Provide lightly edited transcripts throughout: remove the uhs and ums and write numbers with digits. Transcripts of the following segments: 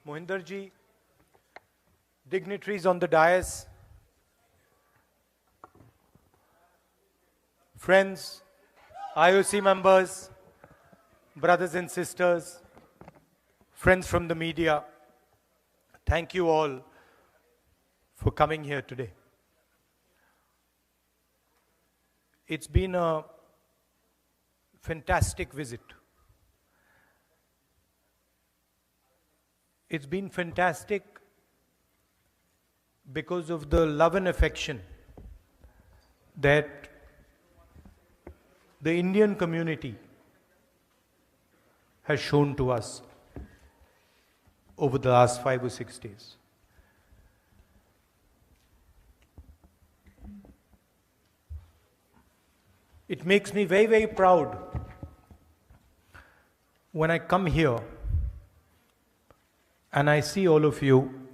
Mohinderji, dignitaries on the dais, friends, IOC members, brothers and sisters, friends from the media, thank you all for coming here today. It's been a fantastic visit. It's been fantastic because of the love and affection that the Indian community has shown to us over the last 5 or 6 days. It makes me very, very proud when I come here and I see all of you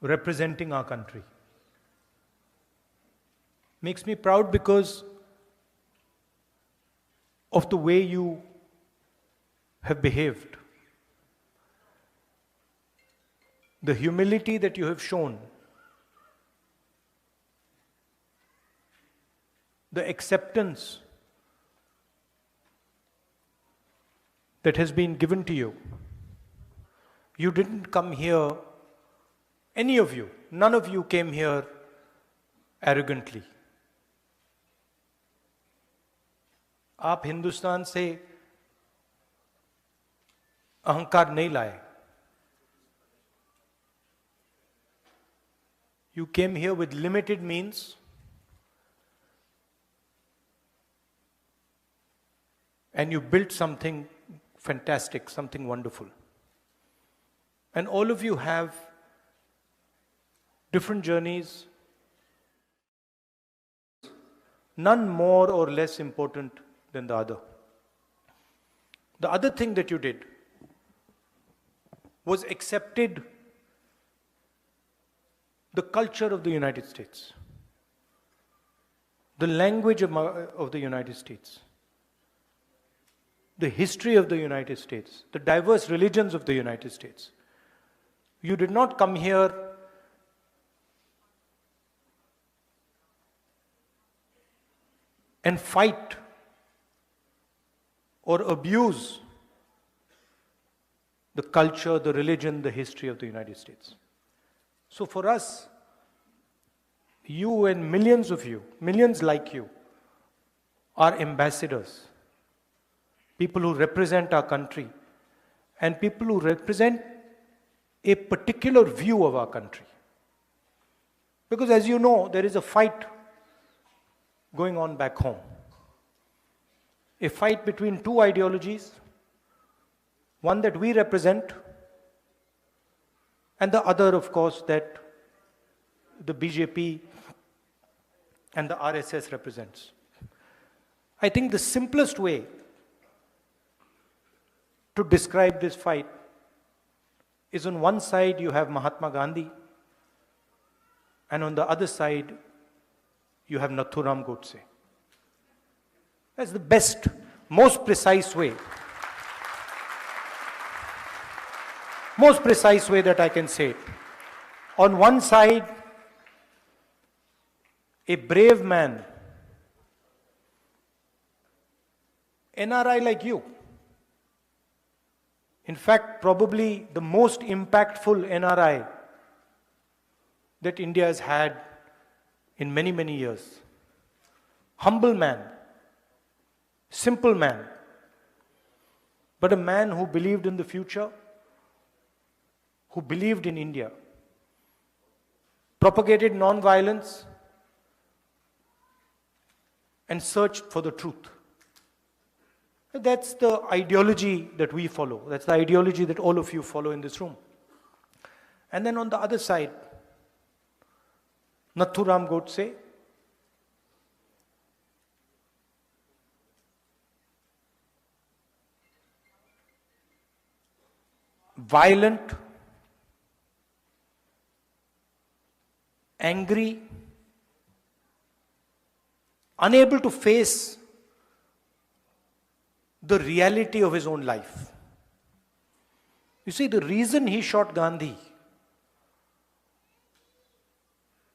representing our country. Makes me proud because of the way you have behaved, the humility that you have shown, the acceptance that has been given to you. You didn't come here, any of you, none of you came here arrogantly. आप हिंदुस्तान से अहंकार नहीं लाए. You came here with limited means and you built something fantastic, something wonderful. And all of you have different journeys, none more or less important than the other. The other thing that you did was accepted the culture of the United States, the language of the United States, the history of the United States, the diverse religions of the United States. You did not come here and fight or abuse the culture, the religion, the history of the United States. So for us, you and millions of you, millions like you, are ambassadors, people who represent our country and people who represent a particular view of our country. Because as you know, there is a fight going on back home. A fight between two ideologies, one that we represent, and the other, of course, that the BJP and the RSS represents. I think the simplest way to describe this fight is on one side you have Mahatma Gandhi, and on the other side you have Nathuram Godse. That's the best, most precise way that I can say it. On one side, a brave man, NRI like you. In fact, probably the most impactful NRI that India has had in many, many years. Humble man, simple man, but a man who believed in the future, who believed in India, propagated non-violence, and searched for the truth. That's the ideology that we follow. That's the ideology that all of you follow in this room. And then on the other side, Nathuram Godse, violent, angry, unable to face the reality of his own life. You see, the reason he shot Gandhi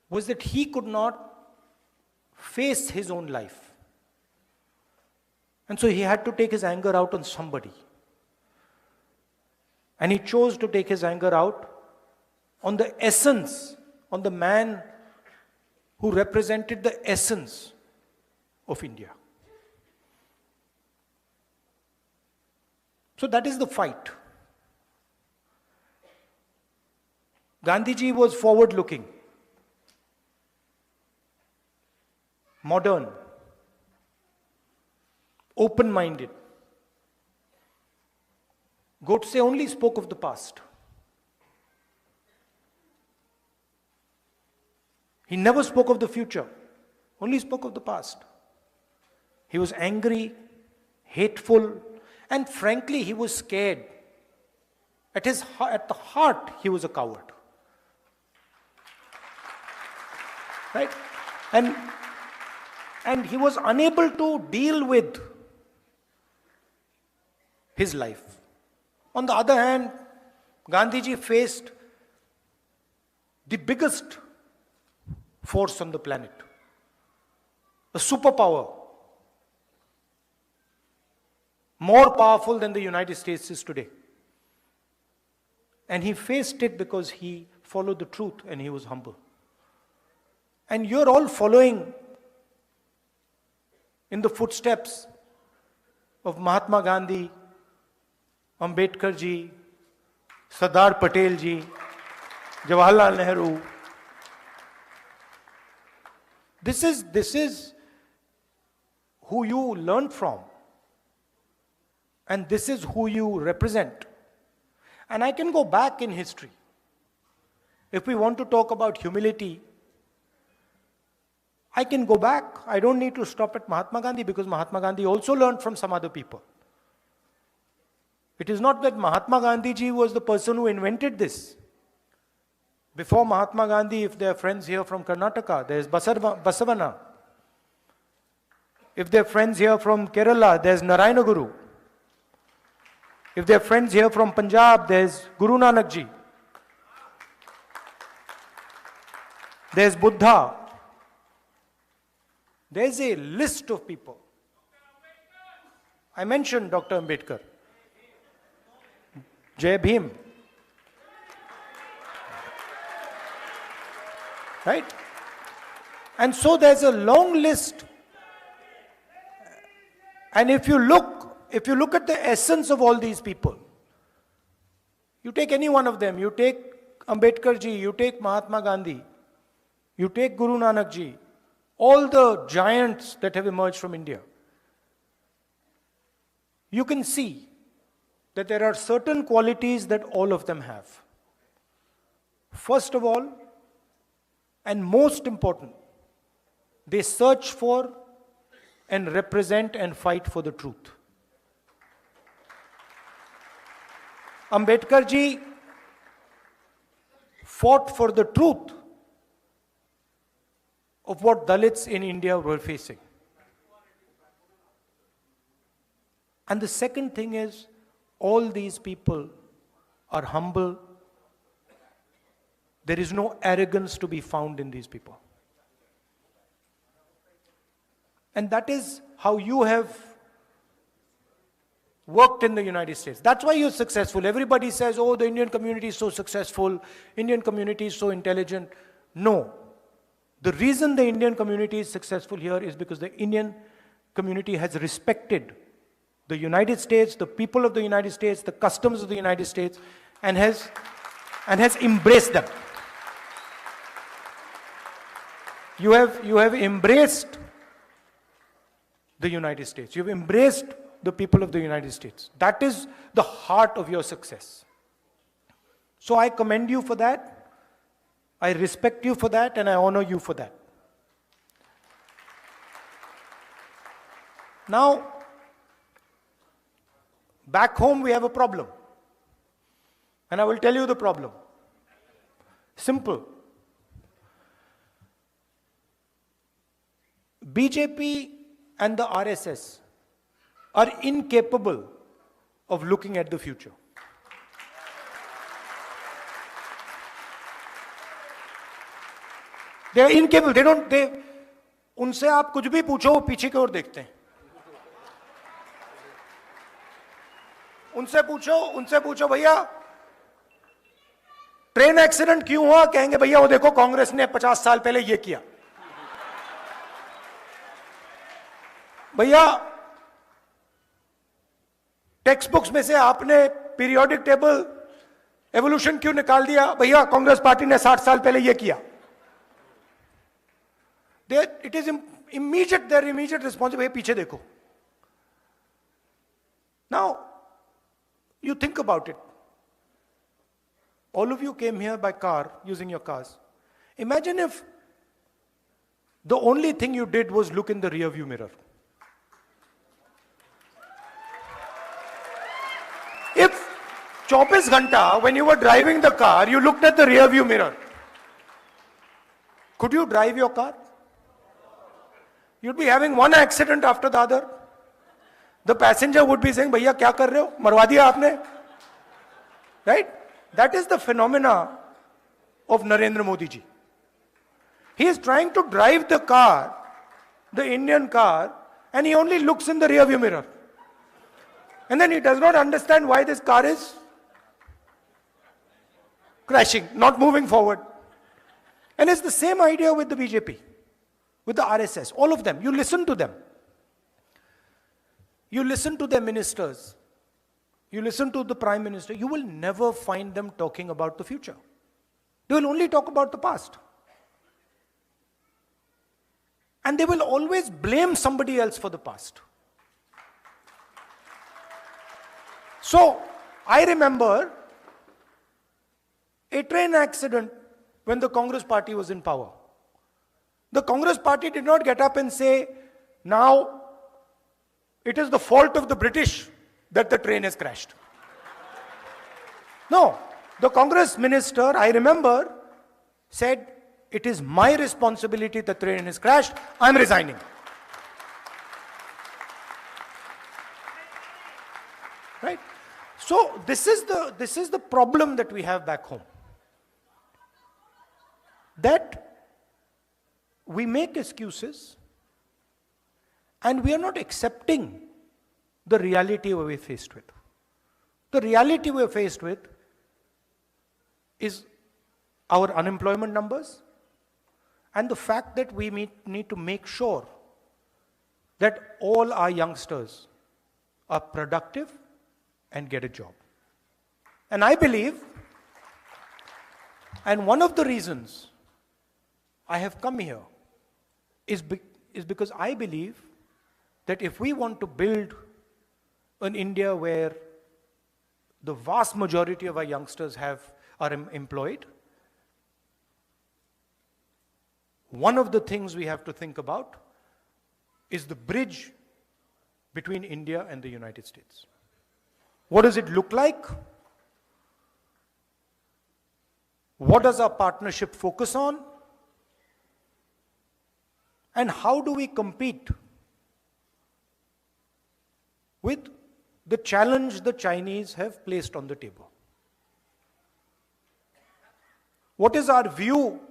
was that he could not face his own life. And so he had to take his anger out on somebody. And he chose to take his anger out on the essence, on the man who represented the essence of India. So that is the fight. Gandhiji was forward-looking, modern, open-minded. Godse only spoke of the past. He never spoke of the future, only spoke of the past. He was angry, hateful, and frankly, he was scared. At the heart, he was a coward. Right? And he was unable to deal with his life. On the other hand, Gandhiji faced the biggest force on the planet, a superpower, more powerful than the United States is today. And he faced it because he followed the truth and he was humble. And you're all following in the footsteps of Mahatma Gandhi, Ambedkar ji, Sardar Patel ji, Jawaharlal Nehru. This is who you learn from. And this is who you represent. And I can go back in history. If we want to talk about humility, I can go back. I don't need to stop at Mahatma Gandhi because Mahatma Gandhi also learned from some other people. It is not that Mahatma Gandhi ji was the person who invented this. Before Mahatma Gandhi, if there are friends here from Karnataka, there is Basavana. If there are friends here from Kerala, there is Narayana Guru. If there are friends here from Punjab, there is Guru Nanak ji. There is Buddha. There is a list of people. I mentioned Dr. Ambedkar. Jai Bhim. Right? And so there's a long list. And if you look at the essence of all these people, you take any one of them, you take Ambedkar ji, you take Mahatma Gandhi, you take Guru Nanak ji, all the giants that have emerged from India, you can see that there are certain qualities that all of them have. First of all, and most important, they search for and represent and fight for the truth. Ambedkar ji fought for the truth of what Dalits in India were facing. And the second thing is, all these people are humble. There is no arrogance to be found in these people. And that is how you have worked in the United States. That's why you're successful. Everybody says, oh, the Indian community is so successful, Indian community is so intelligent. No. The reason the Indian community is successful here is because the Indian community has respected the United States, the people of the United States, the customs of the United States, and has embraced them. You have embraced the United States. You've embraced the people of the United States. That is the heart of your success. So I commend you for that. I respect you for that, and I honor you for that. Now, back home we have a problem. And I will tell you the problem. Simple. BJP and the RSS are incapable of looking at the future. They are incapable. उनसे आप कुछ भी पूछो, वो पीछे की ओर देखते हैं. उनसे पूछो भैया ट्रेन एक्सीडेंट क्यों हुआ, कहेंगे भैया वो देखो कांग्रेस ने 50 साल पहले ये किया. भैया टेक्स्ट बुक्स में से आपने पीरियोडिक टेबल एवोल्यूशन क्यों निकाल दिया, भैया कांग्रेस पार्टी ने 60 साल पहले ये किया. It is immediate, there immediate response, भैया पीछे देखो. Now you think about it. All of you came here by car, using your cars. Imagine if the only thing you did was look in the rear view mirror. If 24 ghanta, when you were driving the car, you looked at the rear view mirror, could you drive your car? You'd be having one accident after the other. The passenger would be saying, भैया क्या कर रहे हो, मरवा दिया आपने. Right? That is the phenomena of Narendra Modi ji. He is trying to drive the car, the Indian car, and he only looks in the rear view mirror. And then he does not understand why this car is crashing, not moving forward. And it's the same idea with the BJP, with the RSS, all of them. You listen to them. You listen to their ministers, you listen to the Prime Minister, you will never find them talking about the future. They will only talk about the past. And they will always blame somebody else for the past. So, I remember a train accident when the Congress party was in power. The Congress party did not get up and say, now it is the fault of the British that the train has crashed. No, the Congress minister, I remember, said, it is my responsibility the train has crashed, I'm resigning. Right? So this is the problem that we have back home. That we make excuses, and we are not accepting the reality we're faced with. The reality we're faced with is our unemployment numbers and the fact that we need to make sure that all our youngsters are productive and get a job. And I believe, and one of the reasons I have come here is because I believe that if we want to build an India where the vast majority of our youngsters are employed, one of the things we have to think about is the bridge between India and the United States. What does it look like? What does our partnership focus on? And how do we compete with the challenge the Chinese have placed on the table? What is our view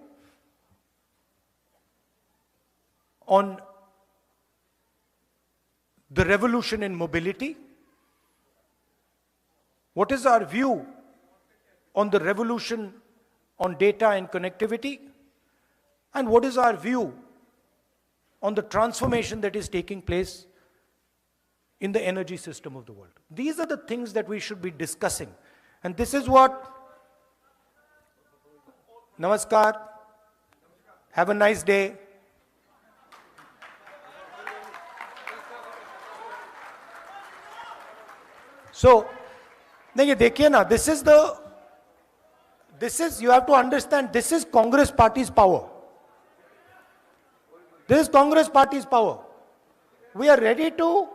on the revolution in mobility? What is our view on the revolution on data and connectivity? And what is our view on the transformation that is taking place in the energy system of the world? These are the things that we should be discussing. And this is what, Namaskar, have a nice day. So, देखिए ना, this is, you have to understand, this is Congress party's power. This is Congress party's power. We are ready to,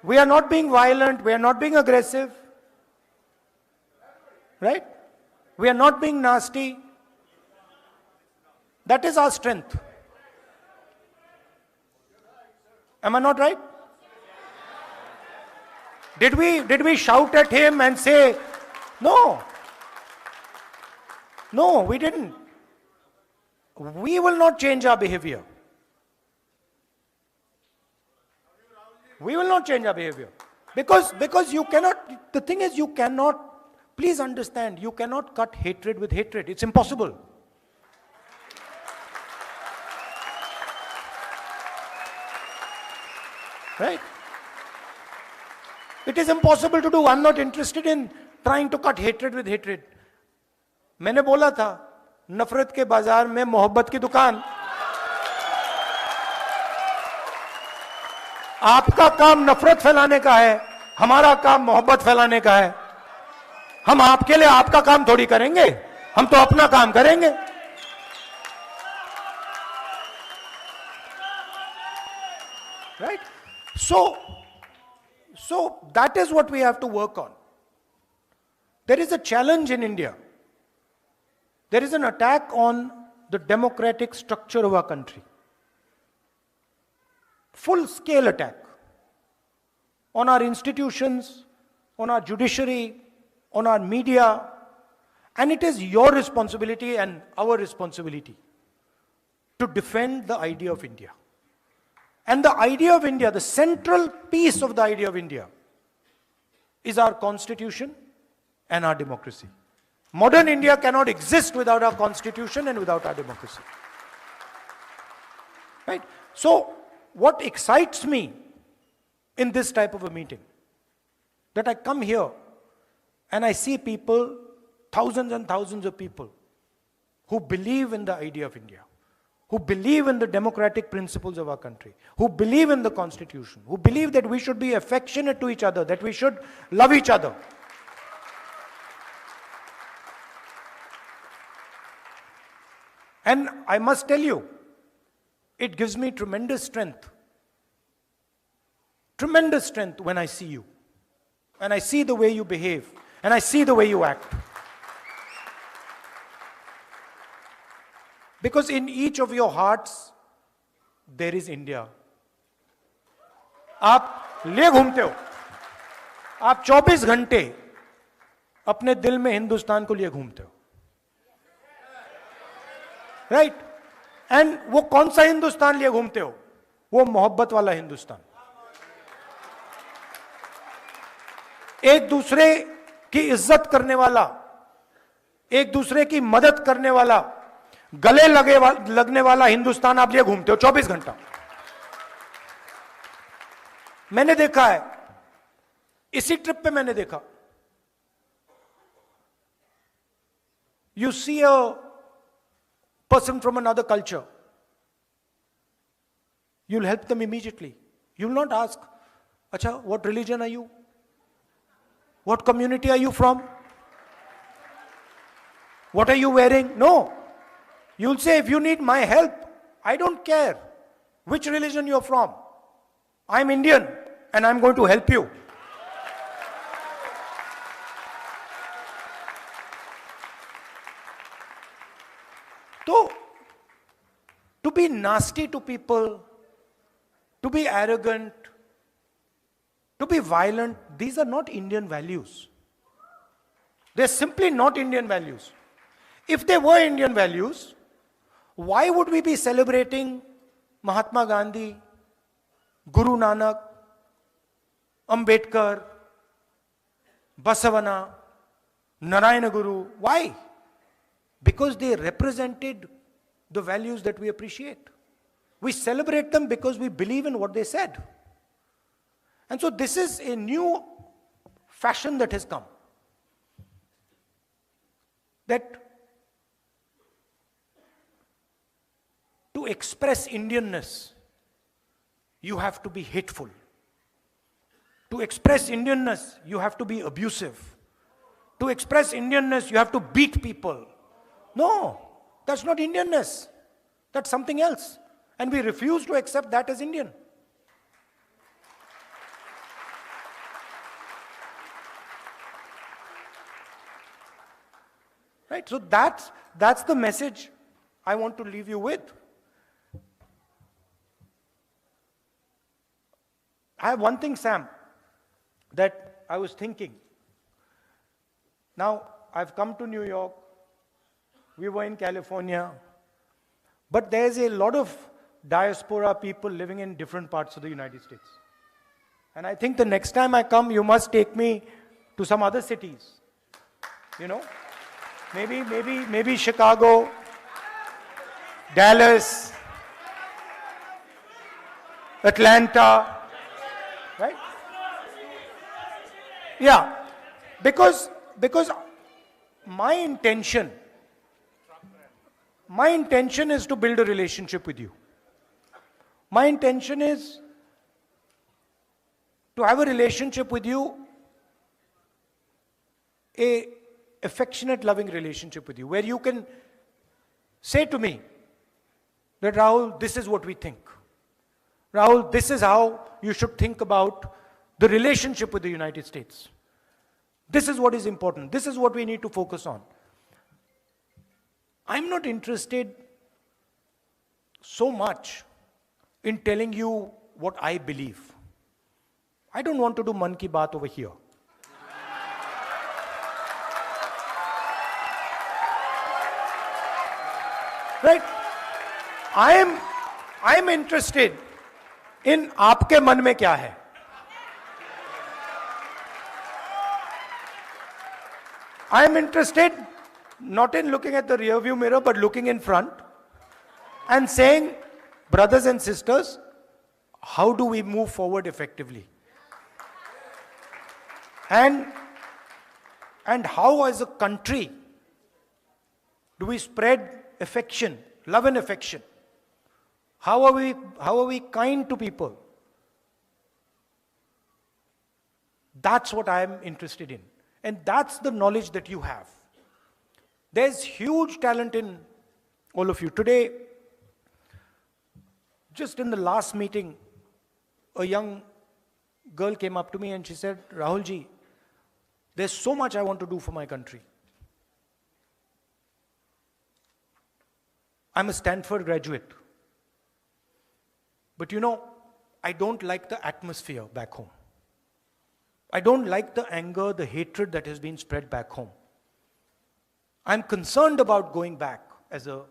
we are not being violent, we are not being aggressive, right? We are not being nasty. That is our strength. Am I not right? Did we shout at him and say, no? No, we didn't. we will not change our behavior. We will not change our behavior. Because you cannot, the thing is you cannot, please understand, you cannot cut hatred with hatred. It's impossible. Right? It is impossible to do. I'm not interested in trying to cut hatred with hatred. मैंने बोला था, नफरत के बाजार में मोहब्बत की दुकान. आपका काम नफरत फैलाने का है, हमारा काम मोहब्बत फैलाने का है. हम आपके लिए आपका काम थोड़ी करेंगे, हम तो अपना काम करेंगे. Right? So that is what we have to work on. There is a challenge in India. There is an attack on the democratic structure of our country. Full-scale attack on our institutions, on our judiciary, on our media, and it is your responsibility and our responsibility to defend the idea of India. And the idea of India, the central piece of the idea of India, is our constitution and our democracy. Modern India cannot exist without our constitution and without our democracy. Right? So, what excites me in this type of a meeting, that I come here and I see people, thousands and thousands of people, who believe in the idea of India, who believe in the democratic principles of our country, who believe in the constitution, who believe that we should be affectionate to each other, that we should love each other. And I must tell you, it gives me tremendous strength when I see you, and I see the way you behave, and I see the way you act. Because in each of your hearts, there is India. आप ले घूमते हो, आप 24 घंटे अपने दिल में हिंदुस्तान को लिए घूमते हो. राइट? एंड वो कौन सा हिंदुस्तान लिए घूमते हो? वो मोहब्बत वाला हिंदुस्तान. एक दूसरे की इज्जत करने वाला, एक दूसरे की मदद करने वाला, गले लगने वाला हिंदुस्तान आप लिए घूमते हो 24 घंटा. मैंने देखा है, इसी ट्रिप पे मैंने देखा. You see a person from another culture, you'll help them immediately. You'll not ask, Acha, what religion are you? What community are you from? What are you wearing? No. You'll say, if you need my help, I don't care which religion you're from. I'm Indian and I'm going to help you. So, to be nasty to people, to be arrogant, to be violent, these are not Indian values. They're simply not Indian values. If they were Indian values, why would we be celebrating Mahatma Gandhi, Guru Nanak, Ambedkar, Basavana, Narayana Guru? Why? Because they represented the values that we appreciate. We celebrate them because we believe in what they said. And so this is a new fashion that has come. That to express Indianness, you have to be hateful. To express Indianness, you have to be abusive. To express Indianness, you have to beat people. No, that's not Indianness. That's something else. And we refuse to accept that as Indian. Right? So that's the message I want to leave you with. I have one thing, Sam, that I was thinking. Now, I've come to New York. We were in California. But there's a lot of diaspora people living in different parts of the United States. And I think the next time I come, you must take me to some other cities. You know, maybe Chicago, Dallas, Atlanta, right? Yeah, because my intention is to build a relationship with you. My intention is to have a relationship with you, a affectionate, loving relationship with you, where you can say to me that, Rahul, this is what we think. Rahul, this is how you should think about the relationship with the United States. This is what is important. This is what we need to focus on. I'm not interested so much in telling you what I believe. I don't want to do Man Ki Baat over here. Right? I am interested in आपके मन में क्या है. I am interested not in looking at the rear view mirror, but looking in front and saying, brothers and sisters, how do we move forward effectively? And how as a country do we spread affection, love and affection? How are we kind to people? That's what I am interested in. And that's the knowledge that you have. There's huge talent in all of you. Today, just in the last meeting, a young girl came up to me and she said, Rahul ji, there's so much I want to do for my country. I'm a Stanford graduate. But you know, I don't like the atmosphere back home. I don't like the anger, the hatred that has been spread back home. I'm concerned about going back as a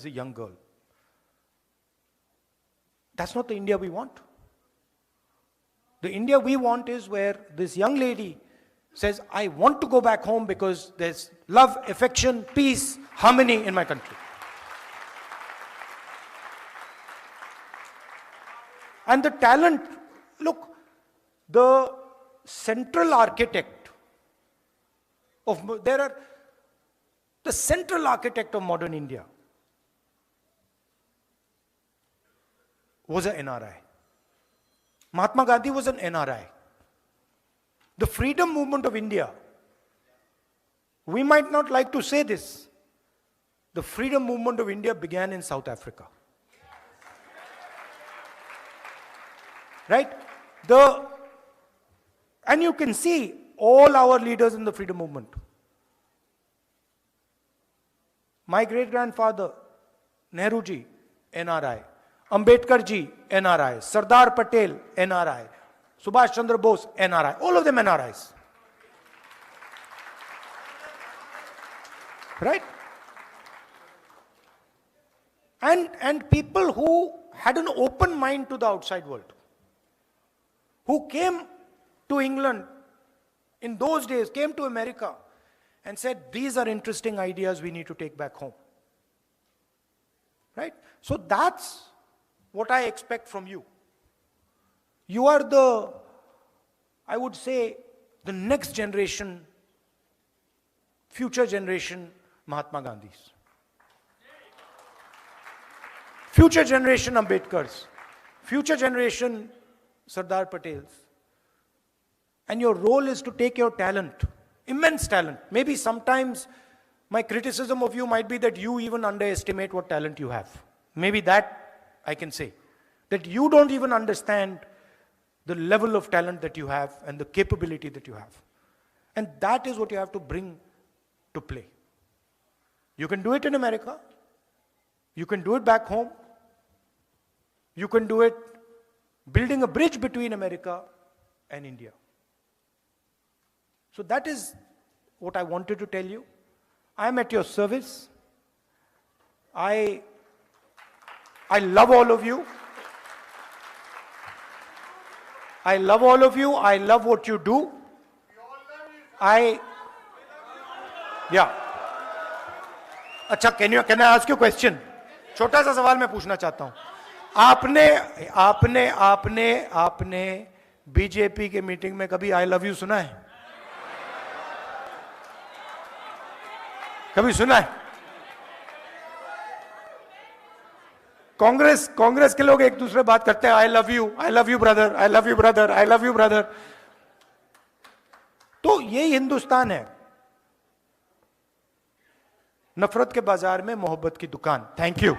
young girl. That's not the India we want. The India we want is where this young lady says, I want to go back home because there's love, affection, peace, harmony in my country. And the talent, look, the central architect of modern India was an NRI. Mahatma Gandhi was an NRI. The freedom movement of India, we might not like to say this, the freedom movement of India began in South Africa. Right? And you can see all our leaders in the freedom movement. My great-grandfather, Nehruji, NRI. Ambedkar ji, NRI. Sardar Patel, NRI. Subhash Chandra Bose, NRI. All of them NRIs. Right? And people who had an open mind to the outside world, who came to England in those days, came to America and said, these are interesting ideas we need to take back home. Right? So that's what I expect from you. You are I would say, the next generation, future generation Mahatma Gandhis. Future generation Ambedkars. Future generation Sardar Patels. And your role is to take your talent, immense talent. Maybe sometimes my criticism of you might be that you even underestimate what talent you have. Maybe that I can say. That you don't even understand the level of talent that you have and the capability that you have. And that is what you have to bring to play. You can do it in America. You can do it back home. You can do it building a bridge between America and India. So that is what I wanted to tell you. I am at your service. I love all of you. I love all of you. I love what you do. Yeah. अच्छा, can I ask you a question? छोटा सा सवाल मैं पूछना चाहता हूं. आपने BJP के मीटिंग में कभी आई लव यू सुना है? कभी सुना है? कांग्रेस के लोग एक दूसरे बात करते हैं, I love you brother, I love you brother, I love you brother. तो ये हिंदुस्तान है. नफरत के बाजार में मोहब्बत की दुकान. Thank you.